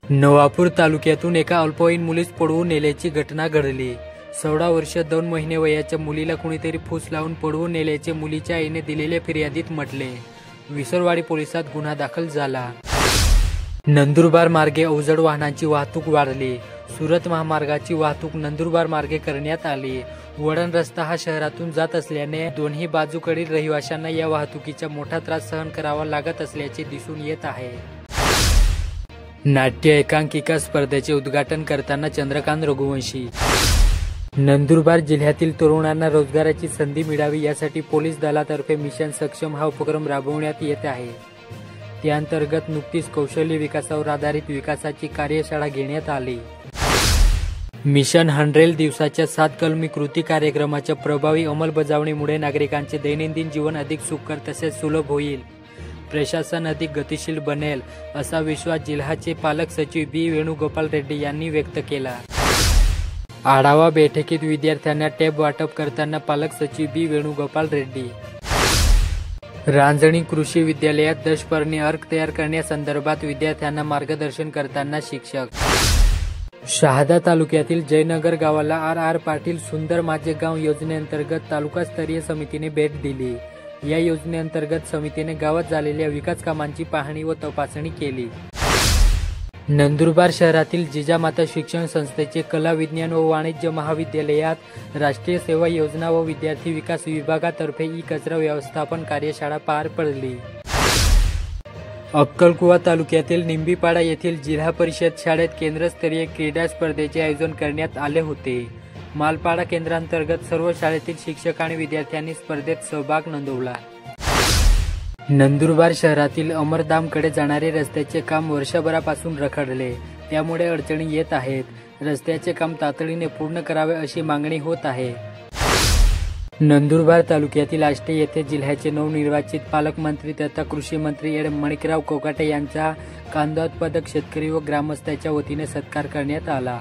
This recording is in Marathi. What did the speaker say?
नवापूर तालुक्यातून एका अल्पवयीन मुलीस पळवून नेल्याची घटना घडली। 16 वर्ष 2 महिने वयाच्या मुलीला कुणीतरी फूस लावून पळवून नेल्याचे मुलीच्या आईने दिलेल्या फिर्यादीत म्हटले। विसरवाडी पोलिसात गुन्हा दाखल झाला। नंदुरबार मार्गे अवजड वाहनांची वाहतूक वाढली। सुरत महामार्गाची वाहतूक नंदुरबार मार्गे करण्यात आली। वळण रस्ता हा शहरातून जात असल्याने दोन्ही बाजूकडील रहिवाशांना या वाहतुकीचा मोठा त्रास सहन करावा लागत असल्याचे दिसून येत आहे। नाट्य एकांकिका स्पर्धेचे उद्घाटन करताना चंद्रकांत रघुवंशी। नंदुरबार जिल्ह्यातील तरुणांना रोजगाराची संधी मिळावी यासाठी पोलीस दलातर्फे मिशन सक्षम हा उपक्रम राबवण्यात येत आहे। त्याअंतर्गत नुकतीच कौशल्य विकासावर आधारित विकासाची कार्यशाळा घेण्यात आली। मिशन 100 दिवसाच्या 7 कलमी कृती कार्यक्रमाच्या प्रभावी अंमलबजावणीमुळे नागरिकांचे दैनंदिन जीवन अधिक सुखकर तसेच सुलभ होईल, प्रशासन अधिक गतिशील बनेल असा विश्वास जिल्ह्याचे पालक सचिव बी वेणुगोपाल रेड्डी यांनी व्यक्त केला। आढावा बैठकीत विद्यार्थ्यांना टॅब वाटप करताना पालक सचिव बी वेणुगोपाल रेड्डी। रांजणी कृषी विद्यालयात दशपर्णी अर्क तयार करण्यासंदर्भात विद्यार्थ्यांना मार्गदर्शन करताना शिक्षक। शहादा तालुक्यातील जयनगर गावाला आर पाटील सुंदर माझे गाव योजनेअंतर्गत तालुकास्तरीय समितीने भेट दिली। या योजनेअंतर्गत समितीने गावात झालेल्या विकास कामांची पाहणी व तपासणी केली। नंदुरबार शहरातील जिजामाता शिक्षण संस्थेचे कला विज्ञान व वाणिज्य महाविद्यालयात राष्ट्रीय सेवा योजना व विद्यार्थी विकास विभागातर्फे ई कचरा व्यवस्थापन कार्यशाळा पार पडली। अक्कलकुवा तालुक्यातील निंबीपाडा येथील जिल्हा परिषद शाळेत केंद्रस्तरीय क्रीडा स्पर्धेचे आयोजन करण्यात आले होते। मालपाडा केंद्रांतर्गत सर्व शाळेतील शिक्षक आणि विद्यार्थ्यांनी स्पर्धेत सहभाग नोंदवला। नंदुरबार शहरातील अमरधामकडे जाणारे रस्त्याचे काम वर्षभरापासून रखडले, त्यामुळे अडचणी येत आहेत। रस्त्याचे काम तातडीने पूर्ण करावे अशी मागणी होत आहे। नंदुरबार तालुक्यातील आष्टे येथे जिल्ह्याचे नवनिर्वाचित पालकमंत्री तथा कृषी मंत्री मणिकराव कोकाटे यांचा कांदा उत्पादक शेतकरी व ग्रामस्थांच्या वतीने सत्कार करण्यात आला।